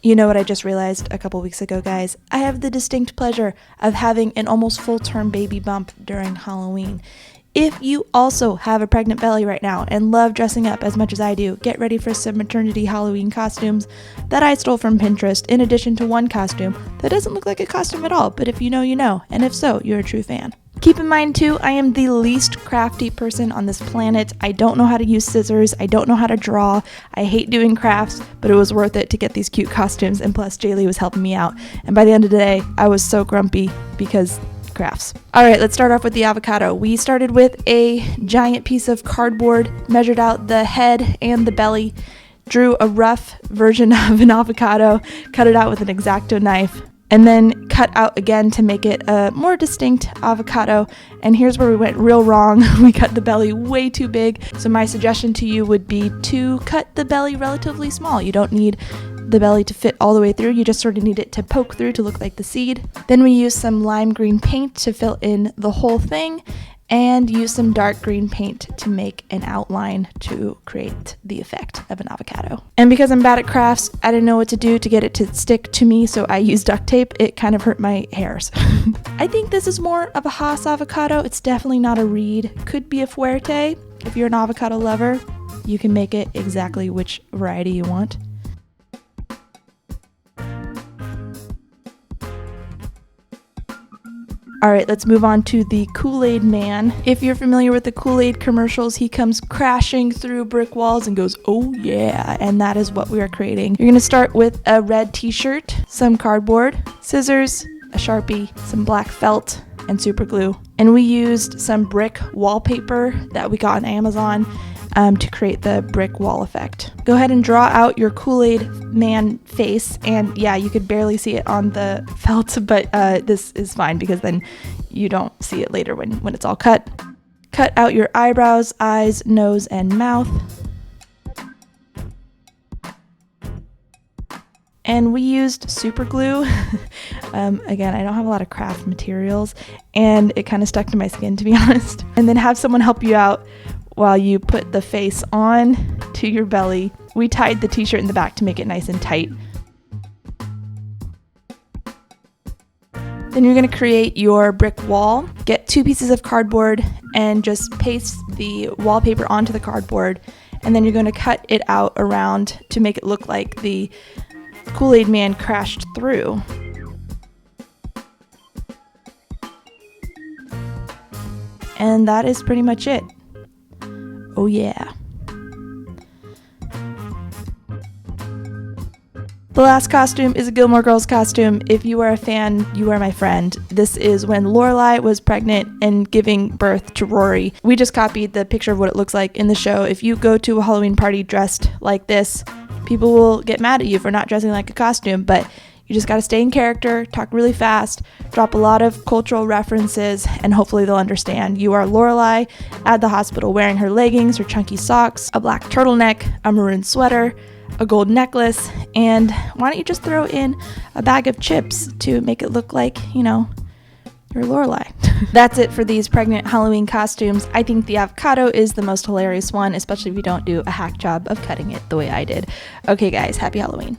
You know what I just realized a couple weeks ago, guys? I have the distinct pleasure of having an almost full-term baby bump during Halloween. If you also have a pregnant belly right now and love dressing up as much as I do, get ready for some maternity Halloween costumes that I stole from Pinterest, in addition to one costume that doesn't look like a costume at all, but if you know, you know, and if so, you're a true fan. Keep in mind too, I am the least crafty person on this planet. I don't know how to use scissors, I don't know how to draw, I hate doing crafts, but it was worth it to get these cute costumes, and plus Jaylee was helping me out, and by the end of the day, I was so grumpy because crafts. Alright, let's start off with the avocado. We started with a giant piece of cardboard, measured out the head and the belly, drew a rough version of an avocado, cut it out with an X-Acto knife, and then cut out again to make it a more distinct avocado. And here's where we went real wrong. We cut the belly way too big. So my suggestion to you would be to cut the belly relatively small. You don't need the belly to fit all the way through, you just sort of need it to poke through to look like the seed. Then we use some lime green paint to fill in the whole thing, and use some dark green paint to make an outline to create the effect of an avocado. And because I'm bad at crafts, I didn't know what to do to get it to stick to me, so I used duct tape. It kind of hurt my hairs. I think this is more of a Haas avocado. It's definitely not a reed. Could be a Fuerte. If you're an avocado lover, you can make it exactly which variety you want. Alright, let's move on to the Kool-Aid Man. If you're familiar with the Kool-Aid commercials, he comes crashing through brick walls and goes, oh yeah, and that is what we are creating. You're going to start with a red t-shirt, some cardboard, scissors, a Sharpie, some black felt, and super glue. And we used some brick wallpaper that we got on Amazon to create the brick wall effect. Go ahead and draw out your Kool-Aid Man face, and yeah, you could barely see it on the felt, but this is fine because then you don't see it later when it's all cut. Cut out your eyebrows, eyes, nose, and mouth. And we used super glue. Again, I don't have a lot of craft materials, and it kind of stuck to my skin, to be honest. And then have someone help you out while you put the face on to your belly. We tied the t-shirt in the back to make it nice and tight. Then you're going to create your brick wall. Get 2 pieces of cardboard and just paste the wallpaper onto the cardboard, and then you're going to cut it out around to make it look like the Kool-Aid Man crashed through. And that is pretty much it. Oh yeah. The last costume is a Gilmore Girls costume. If you are a fan, you are my friend. This is when Lorelai was pregnant and giving birth to Rory. We just copied the picture of what it looks like in the show. If you go to a Halloween party dressed like this, people will get mad at you for not dressing like a costume, but you just gotta stay in character, talk really fast, drop a lot of cultural references, and hopefully they'll understand. You are Lorelai at the hospital wearing her leggings, her chunky socks, a black turtleneck, a maroon sweater, a gold necklace, and why don't you just throw in a bag of chips to make it look like, you know, you're Lorelai. That's it for these pregnant Halloween costumes. I think the avocado is the most hilarious one, especially if you don't do a hack job of cutting it the way I did. Okay guys, happy Halloween.